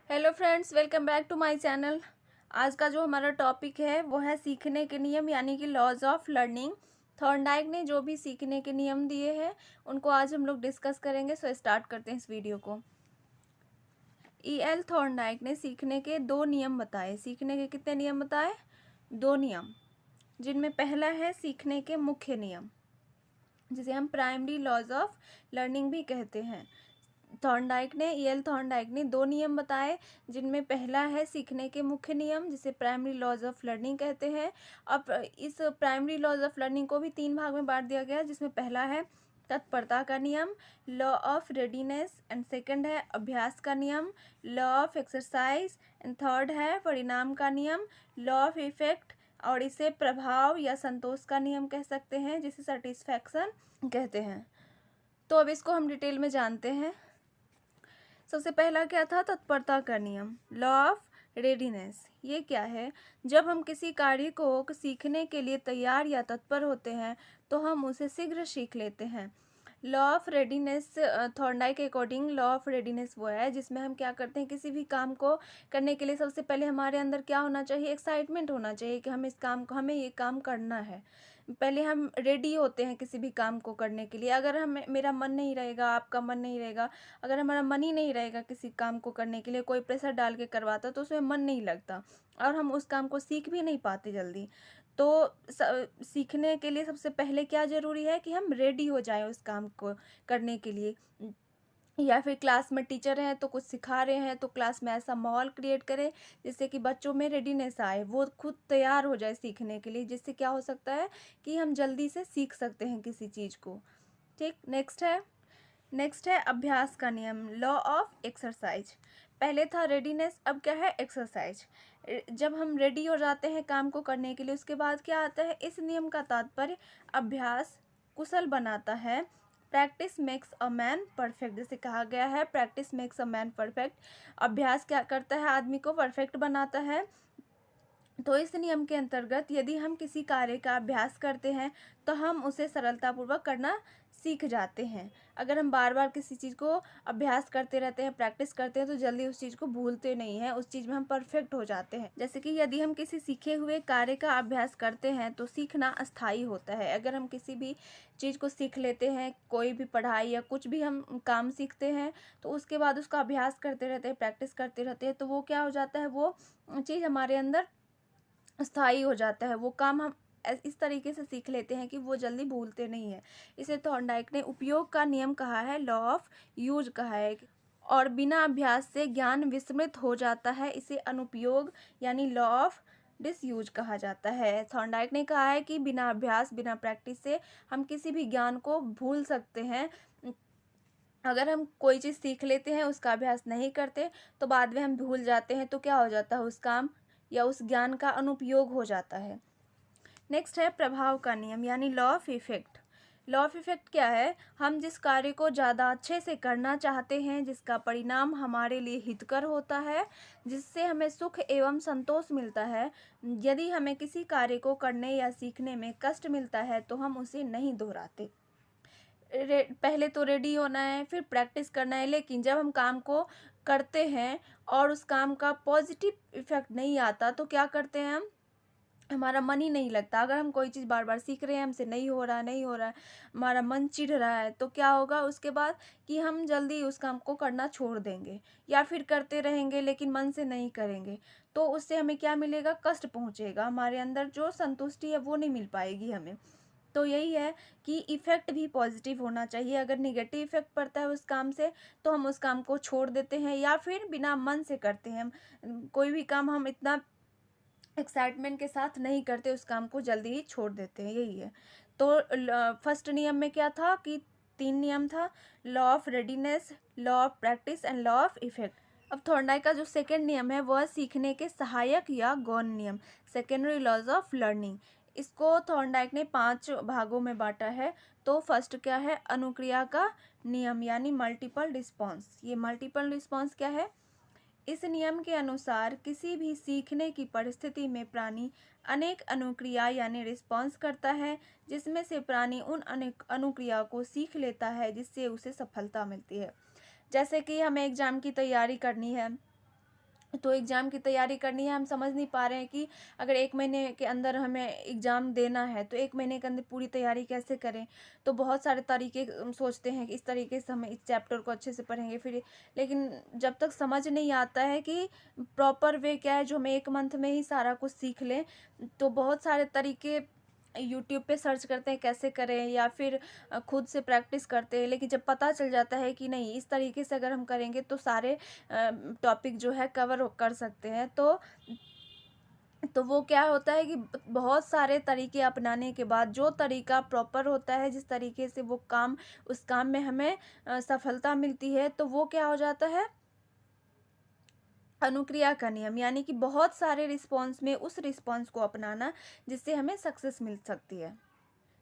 Hello friends, welcome back to my channel. आज का जो हमारा टॉपिक है वो है सीखने के नियम यानी कि लॉज ऑफ लर्निंग। थॉर्नडाइक ने जो भी सीखने के नियम दिए हैं उनको आज हम लोग डिस्कस करेंगे। सो स्टार्ट करते हैं इस वीडियो को। थॉर्नडाइक ने सीखने के दो नियम बताए। सीखने के कितने नियम बताए? दो नियम, जिनमें पहला है सीखने के मुख्य नियम, जिसे हम प्राइमरी लॉज ऑफ लर्निंग भी कहते हैं। थॉर्नडाइक ने दो नियम बताए, जिनमें पहला है सीखने के मुख्य नियम, जिसे प्राइमरी लॉज ऑफ लर्निंग कहते हैं। अब इस प्राइमरी लॉज ऑफ लर्निंग को भी तीन भाग में बांट दिया गया, जिसमें पहला है तत्परता का नियम, law of readiness, and second है अभ्यास का नियम, law of exercise, and third है परिणाम का नियम, लॉ ऑफ इफेक्ट, और इसे प्रभाव या संतोष का नियम कह सकते हैं, जिसे सेटिस्फैक्शन कहते हैं। तो अब इसको हम डिटेल में जानते हैं। सबसे पहला क्या था? तत्परता का नियम, लॉ ऑफ रेडीनेस। ये क्या है? जब हम किसी कार्य को सीखने के लिए तैयार या तत्पर होते हैं तो हम उसे शीघ्र सीख लेते हैं। लॉ ऑफ रेडीनेस, थॉर्नडाइक के अकॉर्डिंग लॉ ऑफ रेडीनेस वो है जिसमें हम क्या करते हैं, किसी भी काम को करने के लिए सबसे पहले हमारे अंदर क्या होना चाहिए? एक्साइटमेंट होना चाहिए कि हमें ये काम करना है। पहले हम रेडी होते हैं किसी भी काम को करने के लिए। अगर हम मेरा मन नहीं रहेगा, आपका मन नहीं रहेगा, अगर हमारा मन ही नहीं रहेगा किसी काम को करने के लिए, कोई प्रेशर डाल के करवाता तो उसमें मन नहीं लगता और हम उस काम को सीख भी नहीं पाते जल्दी। तो सीखने के लिए सबसे पहले क्या ज़रूरी है कि हम रेडी हो जाएं उस काम को करने के लिए। या फिर क्लास में टीचर हैं तो कुछ सिखा रहे हैं तो क्लास में ऐसा माहौल क्रिएट करें जिससे कि बच्चों में रेडीनेस आए, वो खुद तैयार हो जाए सीखने के लिए, जिससे क्या हो सकता है कि हम जल्दी से सीख सकते हैं किसी चीज़ को। ठीक, नेक्स्ट है अभ्यास का नियम, लॉ ऑफ एक्सरसाइज। पहले था रेडीनेस, अब क्या है? एक्सरसाइज। जब हम रेडी हो जाते हैं काम को करने के लिए, उसके बाद क्या आता है? इस नियम का तात्पर्य अभ्यास कुशल बनाता है। Practice makes a man perfect, जैसे कहा गया है, practice makes a man perfect. अभ्यास क्या करता है? आदमी को परफेक्ट बनाता है। तो इस नियम के अंतर्गत यदि हम किसी कार्य का अभ्यास करते हैं तो हम उसे सरलतापूर्वक करना सीख जाते हैं। अगर हम बार बार किसी चीज़ को अभ्यास करते रहते हैं, प्रैक्टिस करते हैं, तो जल्दी उस चीज़ को भूलते नहीं हैं, उस चीज़ में हम परफेक्ट हो जाते हैं। जैसे कि यदि हम किसी सीखे हुए कार्य का अभ्यास करते हैं तो सीखना अस्थायी होता है। अगर हम किसी भी चीज़ को सीख लेते हैं, कोई भी पढ़ाई या कुछ भी हम काम सीखते हैं, तो उसके बाद उसका अभ्यास करते रहते हैं, प्रैक्टिस करते रहते हैं, तो वो क्या हो जाता है? वो चीज़ हमारे अंदर स्थायी हो जाता है। वो काम हम इस तरीके से सीख लेते हैं कि वो जल्दी भूलते नहीं हैं। इसे थॉर्नडाइक ने उपयोग का नियम कहा है, लॉ ऑफ यूज कहा है। और बिना अभ्यास से ज्ञान विस्मृत हो जाता है, इसे अनुपयोग यानी लॉ ऑफ डिसयूज कहा जाता है। थॉर्नडाइक ने कहा है कि बिना अभ्यास, बिना प्रैक्टिस से हम किसी भी ज्ञान को भूल सकते हैं। अगर हम कोई चीज़ सीख लेते हैं, उसका अभ्यास नहीं करते, तो बाद में हम भूल जाते हैं, तो क्या हो जाता है? उस काम या उस ज्ञान का अनुपयोग हो जाता है। नेक्स्ट है प्रभाव का नियम यानी law of effect. Law of effect क्या है? हम जिस कार्य को ज़्यादा अच्छे से करना चाहते हैं, जिसका परिणाम हमारे लिए हितकर होता है, जिससे हमें सुख एवं संतोष मिलता है, यदि हमें किसी कार्य को करने या सीखने में कष्ट मिलता है तो हम उसे नहीं दोहराते। पहले तो रेडी होना है, फिर प्रैक्टिस करना है, लेकिन जब हम काम को करते हैं और उस काम का पॉजिटिव इफेक्ट नहीं आता तो क्या करते हैं हम? हमारा मन ही नहीं लगता। अगर हम कोई चीज़ बार बार सीख रहे हैं, हमसे नहीं हो रहा है, हमारा मन चिढ़ रहा है, तो क्या होगा उसके बाद? कि हम जल्दी उस काम को करना छोड़ देंगे या फिर करते रहेंगे लेकिन मन से नहीं करेंगे। तो उससे हमें क्या मिलेगा? कष्ट पहुँचेगा, हमारे अंदर जो संतुष्टि है वो नहीं मिल पाएगी हमें। तो यही है कि इफ़ेक्ट भी पॉजिटिव होना चाहिए। अगर नेगेटिव इफ़ेक्ट पड़ता है उस काम से तो हम उस काम को छोड़ देते हैं या फिर बिना मन से करते हैं। कोई भी काम हम इतना एक्साइटमेंट के साथ नहीं करते, उस काम को जल्दी ही छोड़ देते हैं, यही है। तो फर्स्ट नियम में क्या था कि तीन नियम था, law of readiness, law of practice and law of effect. अब थॉर्नडाइक का जो सेकेंड नियम है वह सीखने के सहायक या गौण नियम, सेकेंडरी लॉज ऑफ लर्निंग। इसको थॉर्नडाइक ने 5 भागों में बांटा है। तो फर्स्ट क्या है? अनुक्रिया का नियम यानी मल्टीपल रिस्पॉन्स। ये मल्टीपल रिस्पॉन्स क्या है? इस नियम के अनुसार किसी भी सीखने की परिस्थिति में प्राणी अनेक अनुक्रिया यानी रिस्पॉन्स करता है, जिसमें से प्राणी उन अनेक अनुक्रिया को सीख लेता है जिससे उसे सफलता मिलती है। जैसे कि हमें एग्जाम की तैयारी करनी है, तो एग्ज़ाम की तैयारी करनी है, हम समझ नहीं पा रहे हैं कि अगर 1 महीने के अंदर हमें एग्ज़ाम देना है, तो 1 महीने के अंदर पूरी तैयारी कैसे करें? तो बहुत सारे तरीके सोचते हैं कि इस तरीके से हम इस चैप्टर को अच्छे से पढ़ेंगे फिर, लेकिन जब तक समझ नहीं आता है कि प्रॉपर वे क्या है जो हम 1 मंथ में ही सारा कुछ सीख लें, तो बहुत सारे तरीके यूट्यूब पे सर्च करते हैं कैसे करें, या फिर खुद से प्रैक्टिस करते हैं। लेकिन जब पता चल जाता है कि नहीं, इस तरीके से अगर हम करेंगे तो सारे टॉपिक जो है कवर कर सकते हैं, तो वो क्या होता है कि बहुत सारे तरीके अपनाने के बाद जो तरीका प्रॉपर होता है, जिस तरीके से वो काम, उस काम में हमें सफलता मिलती है, तो वो क्या हो जाता है, अनुक्रिया का नियम। यानी कि बहुत सारे रिस्पॉन्स में उस रिस्पॉन्स को अपनाना जिससे हमें सक्सेस मिल सकती है।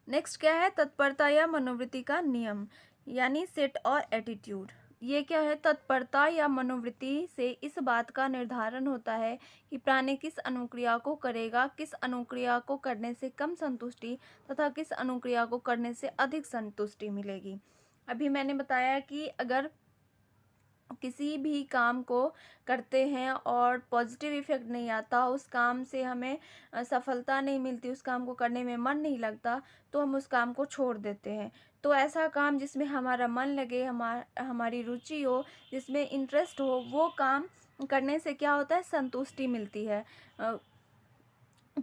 नेक्स्ट क्या है, तत्परता या मनोवृत्ति का नियम, यानी सेट और एटीट्यूड। ये क्या है, तत्परता या मनोवृत्ति से इस बात का निर्धारण होता है कि प्राणी किस अनुक्रिया को करेगा, किस अनुक्रिया को करने से कम संतुष्टि तथा किस अनुक्रिया को करने से अधिक संतुष्टि मिलेगी। अभी मैंने बताया कि अगर किसी भी काम को करते हैं और पॉजिटिव इफ़ेक्ट नहीं आता, उस काम से हमें सफलता नहीं मिलती, उस काम को करने में मन नहीं लगता, तो हम उस काम को छोड़ देते हैं। तो ऐसा काम जिसमें हमारा मन लगे, हमारी रुचि हो, जिसमें इंटरेस्ट हो, वो काम करने से क्या होता है, संतुष्टि मिलती है।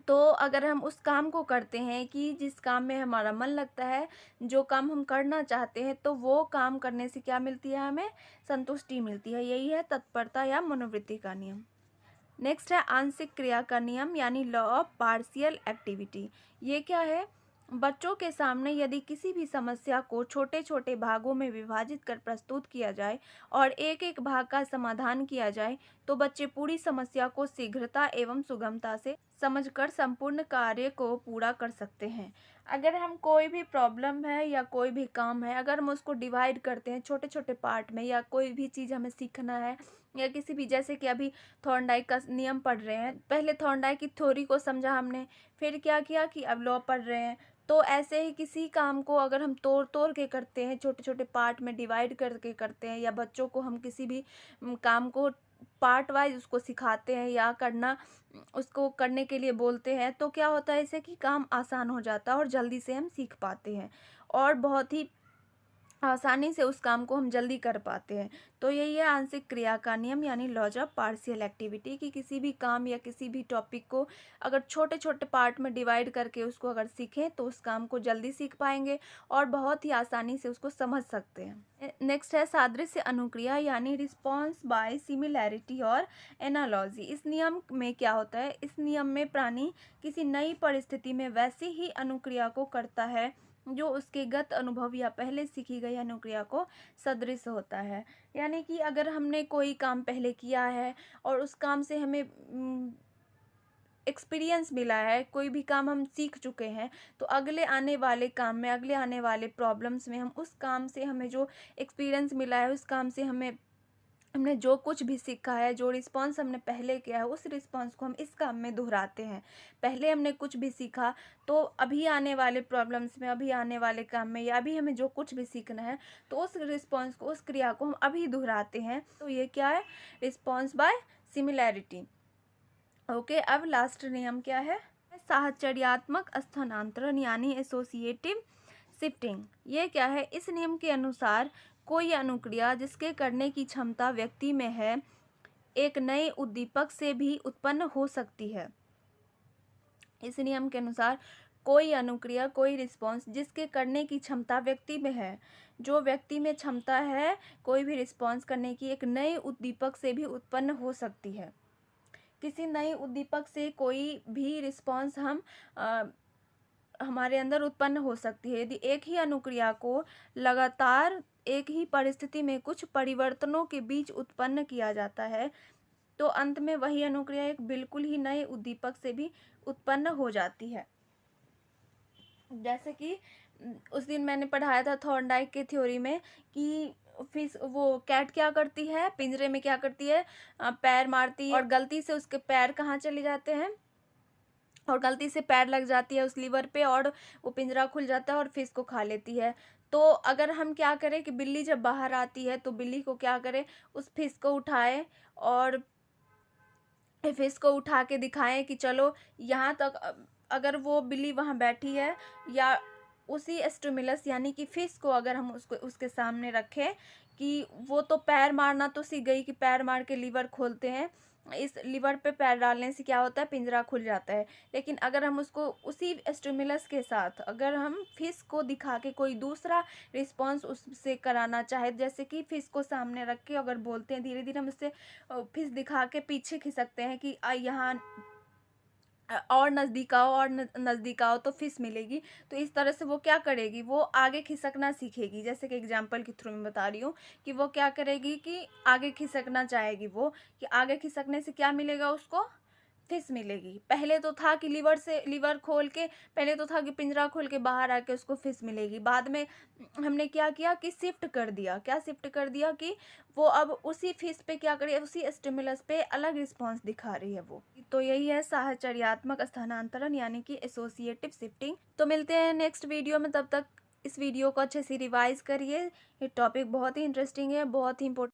तो अगर हम उस काम को करते हैं कि जिस काम में हमारा मन लगता है, जो काम हम करना चाहते हैं, तो वो काम करने से क्या मिलती है, हमें संतुष्टि मिलती है। यही है तत्परता या मनोवृत्ति का नियम। नेक्स्ट है आंशिक क्रिया का नियम, यानी लॉ ऑफ पार्शियल एक्टिविटी। ये क्या है, बच्चों के सामने यदि किसी भी समस्या को छोटे छोटे भागों में विभाजित कर प्रस्तुत किया जाए और एक एक भाग का समाधान किया जाए, तो बच्चे पूरी समस्या को शीघ्रता एवं सुगमता से समझकर संपूर्ण कार्य को पूरा कर सकते हैं। अगर हम कोई भी प्रॉब्लम है या कोई भी काम है, अगर हम उसको डिवाइड करते हैं छोटे छोटे पार्ट में, या कोई भी चीज़ हमें सीखना है, या किसी भी, जैसे कि अभी थॉर्नडाइक का नियम पढ़ रहे हैं, पहले थॉर्नडाइक की थ्योरी को समझा हमने, फिर क्या किया कि अब लॉ पढ़ रहे हैं। तो ऐसे ही किसी काम को अगर हम तोड़ तोड़ के करते हैं, छोटे छोटे पार्ट में डिवाइड करके करते हैं, या बच्चों को हम किसी भी काम को पार्ट वाइज उसको सिखाते हैं या उसको करने के लिए बोलते हैं, तो क्या होता है, इससे कि काम आसान हो जाता है और जल्दी से हम सीख पाते हैं और बहुत ही आसानी से उस काम को हम जल्दी कर पाते हैं। तो यही है आंशिक क्रिया का नियम, यानी लॉज ऑफ पार्शियल एक्टिविटी, कि किसी भी काम या किसी भी टॉपिक को अगर छोटे छोटे पार्ट में डिवाइड करके उसको अगर सीखें, तो उस काम को जल्दी सीख पाएंगे और बहुत ही आसानी से उसको समझ सकते हैं। नेक्स्ट है सादृश्य अनुक्रिया, यानी रिस्पॉन्स बाय सिमिलैरिटी और एनालॉजी। इस नियम में क्या होता है, इस नियम में प्राणी किसी नई परिस्थिति में वैसी ही अनुक्रिया को करता है जो उसके गत अनुभव या पहले सीखी गई अनुक्रिया को सदृश होता है। यानी कि अगर हमने कोई काम पहले किया है और उस काम से हमें एक्सपीरियंस मिला है, कोई भी काम हम सीख चुके हैं, तो अगले आने वाले काम में, अगले आने वाले प्रॉब्लम्स में हम उस काम से हमें जो एक्सपीरियंस मिला है, उस काम से हमने जो कुछ भी सीखा है, जो रिस्पॉन्स हमने पहले किया है, उस रिस्पॉन्स को हम इस काम में दोहराते हैं। पहले हमने कुछ भी सीखा, तो अभी आने वाले प्रॉब्लम्स में, अभी आने वाले काम में, या अभी हमें जो कुछ भी सीखना है, तो उस रिस्पॉन्स को, उस क्रिया को हम अभी दोहराते हैं। तो ये क्या है, रिस्पॉन्स बाय सिमिलैरिटी। ओके, अब लास्ट नियम क्या है, साहचर्यात्मक स्थानांतरण, यानी एसोसिएटिव शिफ्टिंग। ये क्या है, इस नियम के अनुसार कोई अनुक्रिया जिसके करने की क्षमता व्यक्ति में है, एक नए उद्दीपक से भी उत्पन्न हो सकती है। इस नियम के अनुसार कोई अनुक्रिया, कोई रिस्पॉन्स जिसके करने की क्षमता व्यक्ति में है, जो व्यक्ति में क्षमता है कोई भी रिस्पॉन्स करने की, एक नए उद्दीपक से भी उत्पन्न हो सकती है। किसी नए उद्दीपक से कोई भी रिस्पॉन्स हमारे अंदर उत्पन्न हो सकती है। यदि एक ही अनुक्रिया को लगातार एक ही परिस्थिति में कुछ परिवर्तनों के बीच उत्पन्न किया जाता है, तो अंत में वही अनुक्रिया एक बिल्कुल ही नए उद्दीपक से भी उत्पन्न हो जाती है। जैसे कि उस दिन मैंने पढ़ाया था थॉर्नडाइक के थ्योरी में कि फिश, वो कैट क्या करती है, पिंजरे में क्या करती है, पैर मारती है और गलती से उसके पैर कहाँ चले जाते हैं, और गलती से पैर लग जाती है उस लीवर पे और वो पिंजरा खुल जाता है और फिश को खा लेती है। तो अगर हम क्या करें कि बिल्ली जब बाहर आती है, तो बिल्ली को क्या करें, उस फिश को उठाए और फिश को उठा के दिखाएं कि चलो यहाँ तक, अगर वो बिल्ली वहाँ बैठी है या उसी स्टिमुलस यानी कि फिश को अगर हम उसको उसके सामने रखें कि वो तो पैर मारना तो सीख गई कि पैर मार के लीवर खोलते हैं, इस लीवर पे पैर डालने से क्या होता है, पिंजरा खुल जाता है। लेकिन अगर हम उसको उसी स्टिमुलस के साथ अगर हम फिश को दिखा के कोई दूसरा रिस्पॉन्स उससे कराना चाहे, जैसे कि फिश को सामने रख के अगर बोलते हैं, धीरे धीरे हम उससे फिश दिखा के पीछे खिसकते हैं कि यहाँ और नज़दीक आओ और नज़दीक आओ तो फिश मिलेगी। तो इस तरह से वो क्या करेगी, वो आगे खिसकना सीखेगी। जैसे कि एग्जांपल के थ्रू मैं बता रही हूँ कि वो क्या करेगी कि आगे खिसकना चाहेगी, वो कि आगे खिसकने से क्या मिलेगा उसको, फिश मिलेगी। पहले तो था कि लीवर खोल के, पहले तो था कि पिंजरा खोल के बाहर आके उसको फिश मिलेगी। बाद में हमने क्या किया कि शिफ्ट कर दिया, क्या शिफ्ट कर दिया कि वो अब उसी फिश पे क्या करे, उसी स्टिमुलस पे अलग रिस्पॉन्स दिखा रही है वो। तो यही है साहचर्यात्मक स्थानांतरण यानी कि एसोसिएटिव शिफ्टिंग। तो मिलते हैं नेक्स्ट वीडियो में, तब तक इस वीडियो को अच्छे से रिवाइज करिए। ये टॉपिक बहुत ही इंटरेस्टिंग है, बहुत ही इंपॉर्टेंट